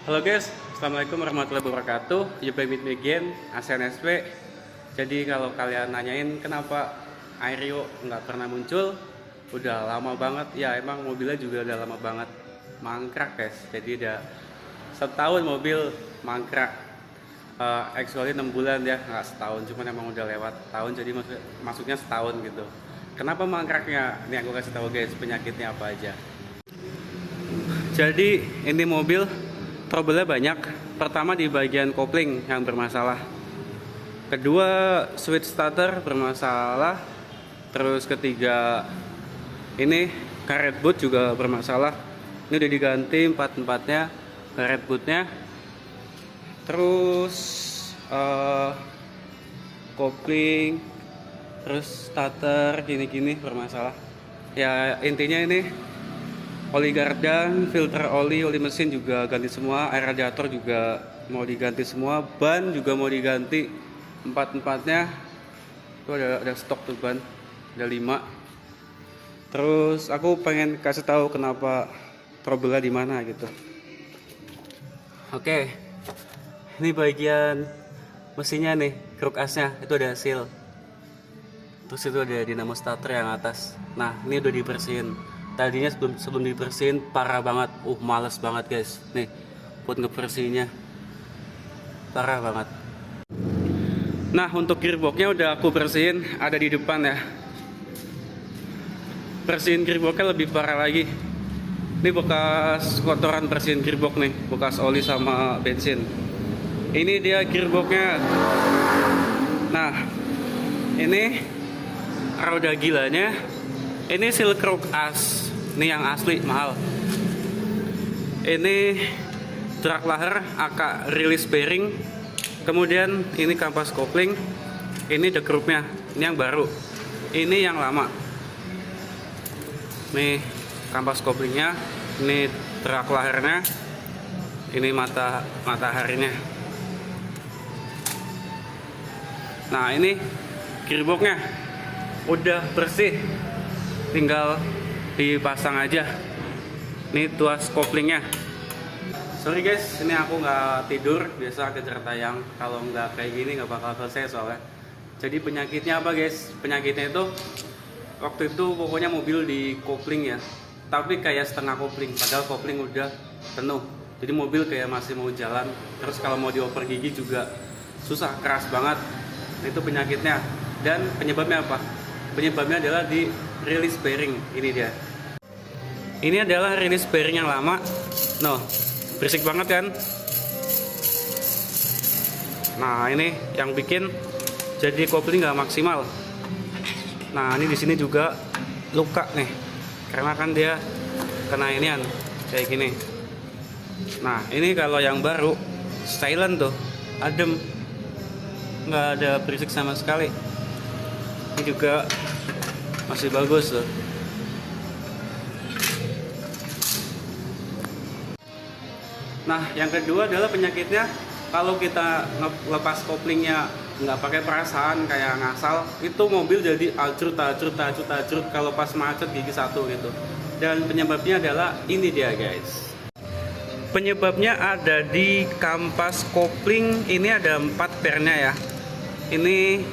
Halo guys, Assalamualaikum warahmatullahi wabarakatuh. Jumpa with me again, ASEAN SP. Jadi kalau kalian nanyain kenapa Aerio nggak pernah muncul, udah lama banget. Ya emang mobilnya juga udah lama banget mangkrak guys. Jadi udah setahun mobil mangkrak. Actually 6 bulan ya, nggak setahun, cuman emang udah lewat tahun. Jadi masuknya setahun gitu. Kenapa mangkraknya? Nih aku kasih tahu guys, penyakitnya apa aja. Jadi ini mobil trouble-nya banyak. Pertama di bagian kopling yang bermasalah. Kedua switch starter bermasalah. Terus ketiga ini karet boot juga bermasalah. Ini udah diganti empat-empatnya karet bootnya. Terus kopling, terus starter gini-gini bermasalah. Ya intinya ini oli gardan, filter oli mesin juga ganti semua, air radiator juga mau diganti semua, ban juga mau diganti empat-empatnya. Itu ada stok tuh ban, ada 5. Terus aku pengen kasih tahu kenapa trouble-nya di mana gitu. Oke, ini bagian mesinnya nih, kruk asnya itu ada seal. Terus itu ada dinamo starter yang atas. Nah ini udah dibersihin. Tadinya sebelum dibersihin parah banget, males banget guys. Nih, buat ngebersihinnya parah banget. Nah, untuk gearboxnya udah aku bersihin, ada di depan ya. Bersihin gearboxnya lebih parah lagi. Ini bekas kotoran bersihin gearbox nih, bekas oli sama bensin. Ini dia gearboxnya. Nah, ini roda gilanya. Ini seal kruk as, ini yang asli mahal. Ini drag laher, aka release bearing. Kemudian ini kampas kopling. Ini the groupnya, ini yang baru. Ini yang lama. Nih kampas koplingnya, ini drag lahernya, ini mataharinya. Nah ini gearboxnya udah bersih, tinggal dipasang aja. Ini tuas koplingnya. Sorry guys, ini aku nggak tidur, biasa kejar tayang. Kalau nggak kayak gini nggak bakal selesai soalnya. Jadi penyakitnya apa guys? Penyakitnya itu waktu itu pokoknya mobil di kopling ya, tapi kayak setengah kopling, padahal kopling udah penuh. Jadi mobil kayak masih mau jalan. Terus kalau mau dioper gigi juga susah, keras banget. Itu penyakitnya. Dan penyebabnya apa? Penyebabnya adalah di release bearing. Ini dia. Ini adalah release bearing yang lama. No, berisik banget kan? Nah, ini yang bikin jadi kopling nggak maksimal. Nah, ini di sini juga luka nih, karena kan dia kena inian kayak gini. Nah, ini kalau yang baru silent tuh, adem, nggak ada berisik sama sekali. Ini juga masih bagus loh. Nah yang kedua adalah penyakitnya kalau kita lepas koplingnya nggak pakai perasaan kayak ngasal, itu mobil jadi ajrut kalau pas macet gigi satu gitu. Dan penyebabnya adalah ini dia guys. Penyebabnya ada di kampas kopling. Ini ada 4 pernya ya. Ini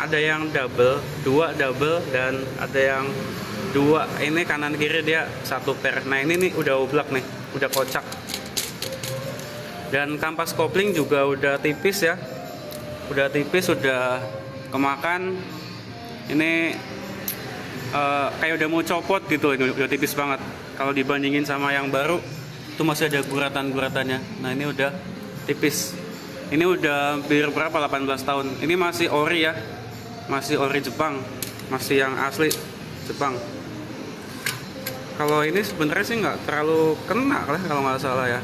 ada yang double, 2 double, dan ada yang 2. Ini kanan kiri dia 1 per. Nah ini nih udah oblak nih, udah kocak. Dan kampas kopling juga udah tipis ya, udah tipis, udah kemakan. Ini kayak udah mau copot gitu, ini udah tipis banget. Kalau dibandingin sama yang baru, itu masih ada guratan-guratannya. Nah ini udah tipis. Ini udah hampir berapa, 18 tahun. Ini masih ori ya, masih ori Jepang, masih yang asli Jepang. Kalau ini sebenarnya sih nggak terlalu kena lah kalau nggak salah ya,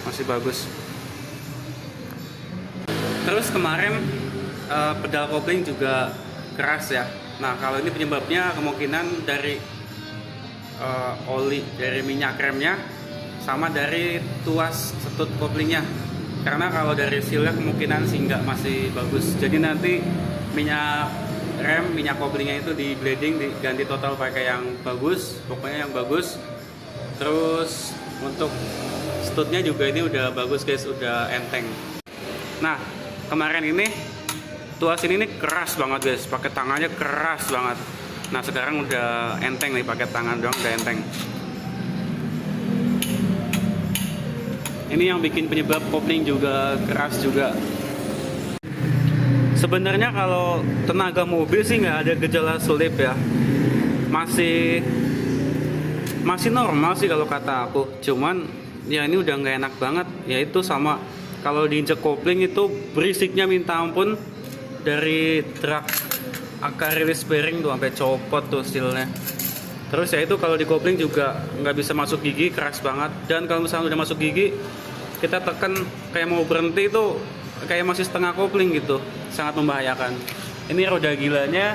masih bagus. Terus kemarin pedal kopling juga keras ya. Nah kalau ini penyebabnya kemungkinan dari oli, dari minyak remnya, sama dari tuas setut koplingnya. Karena kalau dari sealnya kemungkinan sih nggak, masih bagus. Jadi nanti minyak rem, minyak koplingnya itu di bleeding, diganti total pakai yang bagus, pokoknya yang bagus. Terus Untuk stud-nya juga ini udah bagus guys, udah enteng. Nah, kemarin ini tuas ini keras banget guys, pakai tangannya keras banget. Nah, sekarang udah enteng nih, pakai tangan doang udah enteng. Ini yang bikin penyebab kopling juga keras juga. Sebenarnya kalau tenaga mobil sih nggak ada gejala selip ya, masih normal sih kalau kata aku. Cuman ya ini udah nggak enak banget, yaitu sama kalau diinjek kopling itu berisiknya minta ampun. Dari truk akar rilis bearing tuh sampai copot tuh sealnya. Terus ya itu kalau di kopling juga nggak bisa masuk gigi, keras banget. Dan kalau misalnya udah masuk gigi, kita tekan kayak mau berhenti itu kayak masih setengah kopling gitu, sangat membahayakan. Ini roda gilanya,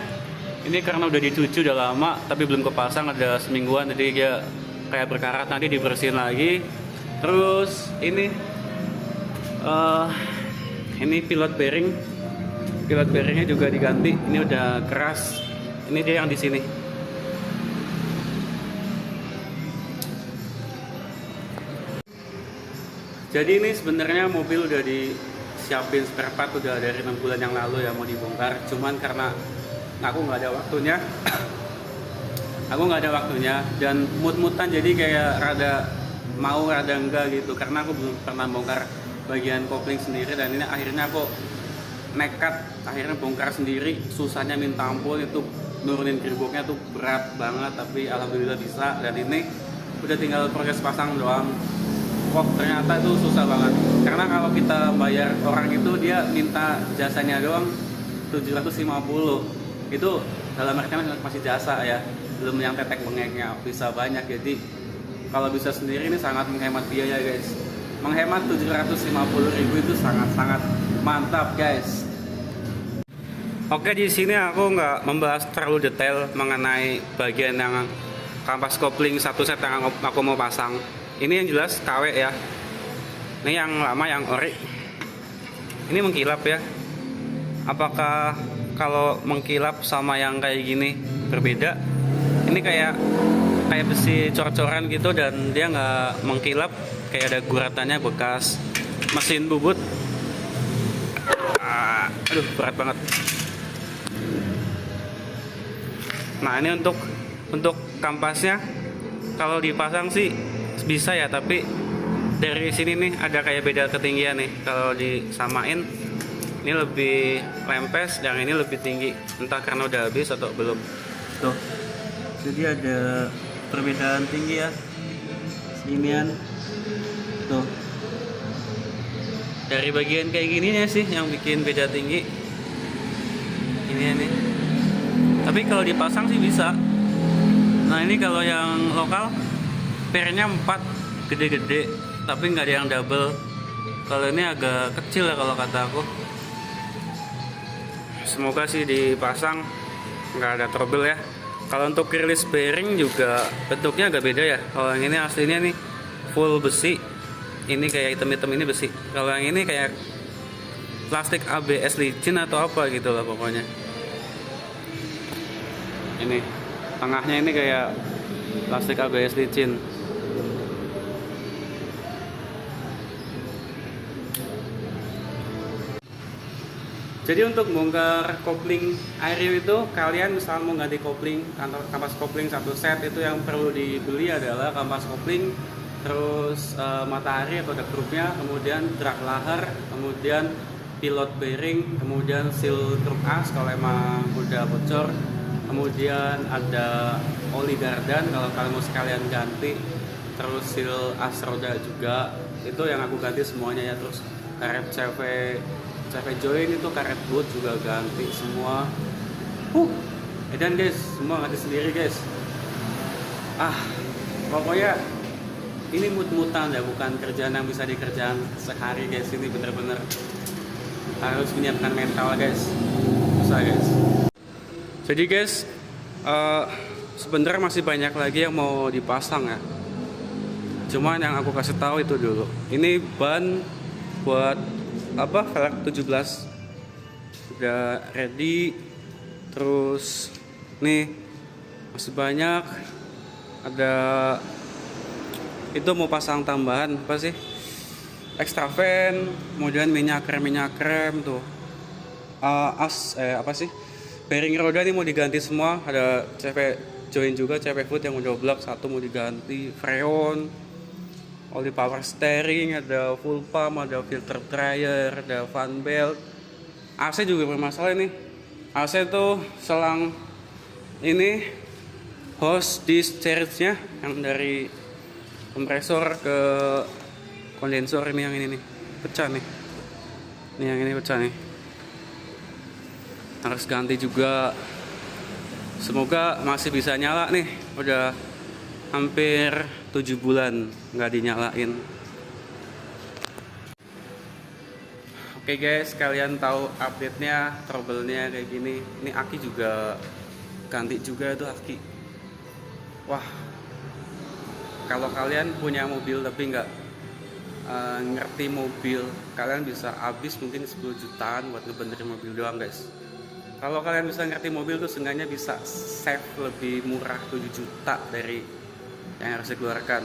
ini karena udah dicuci udah lama tapi belum kepasang, ada semingguan, jadi dia kayak berkarat, nanti dibersihin lagi. Terus ini pilot bearingnya juga diganti, ini udah keras. Ini dia yang di sini. Jadi ini sebenarnya mobil udah disiapin spare part udah dari 6 bulan yang lalu ya, mau dibongkar. Cuman karena aku nggak ada waktunya, dan mut-mutan, jadi kayak rada enggak gitu, karena aku belum pernah bongkar bagian kopling sendiri. Dan ini akhirnya aku nekat, akhirnya bongkar sendiri. Susahnya minta ampun, itu nurunin gearboxnya tuh berat banget, tapi alhamdulillah bisa. Dan ini udah tinggal proses pasang doang. Wah, ternyata itu susah banget, karena kalau kita bayar orang itu dia minta jasanya doang 750. Itu dalam artian masih jasa ya, belum yang tetek bengeknya bisa banyak. Jadi kalau bisa sendiri ini sangat menghemat biaya guys. Menghemat 750.000 itu sangat-sangat mantap guys. Oke, di sini aku nggak membahas terlalu detail mengenai bagian yang kampas kopling satu set yang aku mau pasang. Ini yang jelas KW ya. Ini yang lama, yang ori. Ini mengkilap ya. Apakah kalau mengkilap sama yang kayak gini berbeda? Ini kayak besi cor-coran gitu, dan dia nggak mengkilap, kayak ada guratannya bekas mesin bubut. Aduh, berat banget. Nah, ini untuk kampasnya kalau dipasang sih bisa ya, tapi dari sini nih ada kayak beda ketinggian nih. Kalau disamain, ini lebih lempes, yang ini lebih tinggi, entah karena udah habis atau belum. Tuh, jadi ada perbedaan tinggi ya, seginian tuh. Dari bagian kayak gininya sih yang bikin beda tinggi ini nih. Tapi kalau dipasang sih bisa. Nah, ini kalau yang lokal pernya 4 gede-gede, tapi nggak ada yang double. Kalau ini agak kecil ya kalau kata aku. Semoga sih dipasang nggak ada trouble ya. Kalau untuk release bearing juga bentuknya agak beda ya. Kalau yang ini aslinya nih full besi, ini kayak hitam-hitam, ini besi. Kalau yang ini kayak plastik ABS licin atau apa gitu lah pokoknya. Ini tengahnya ini kayak plastik ABS licin. Jadi untuk bongkar kopling Airyo itu, kalian misalnya mau ganti kopling, kampas kopling satu set, itu yang perlu dibeli adalah kampas kopling, terus matahari atau ada grupnya, kemudian drag lahar, kemudian pilot bearing, kemudian seal truk as kalau emang udah bocor, kemudian ada oli gardan kalau kalian mau sekalian ganti, terus seal as roda juga, itu yang aku ganti semuanya ya. Terus karet CV join itu, karet boot juga ganti semua. Dan guys, semua ganti sendiri guys. Pokoknya ini mut-mutan ya, bukan kerjaan yang bisa dikerjakan sehari guys. Ini bener-bener harus menyiapkan mental guys, susah guys. Jadi guys, sebenarnya masih banyak lagi yang mau dipasang ya. Cuman yang aku kasih tahu itu dulu. Ini ban buat velg 17 udah ready. Terus nih masih banyak, ada itu mau pasang tambahan apa sih, extra fan, kemudian minyak rem tuh. Apa sih, bearing roda ini mau diganti semua, ada CV join juga, CV foot yang udah blok satu mau diganti, freon, oli power steering, ada full pump, ada filter dryer, ada fan belt. AC juga bermasalah ini. AC tuh selang ini hose discharge-nya yang dari kompresor ke kondensor ini, yang ini nih pecah nih. Ini yang ini pecah nih. Harus ganti juga. Semoga masih bisa nyala nih. Udah hampir 7 bulan nggak dinyalain. Oke guys, kalian tahu update-nya, trouble-nya kayak gini. Ini aki juga ganti juga tuh aki. Wah, kalau kalian punya mobil tapi nggak ngerti mobil, kalian bisa habis mungkin 10 jutaan buat ngebenerin mobil doang guys. Kalau kalian bisa ngerti mobil tuh seenggaknya bisa save lebih murah 7 juta dari yang harus dikeluarkan,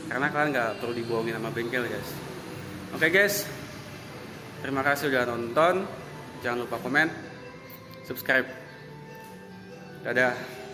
karena kalian nggak perlu dibohongin sama bengkel guys. Oke guys, terima kasih udah nonton. Jangan lupa komen, subscribe. Dadah.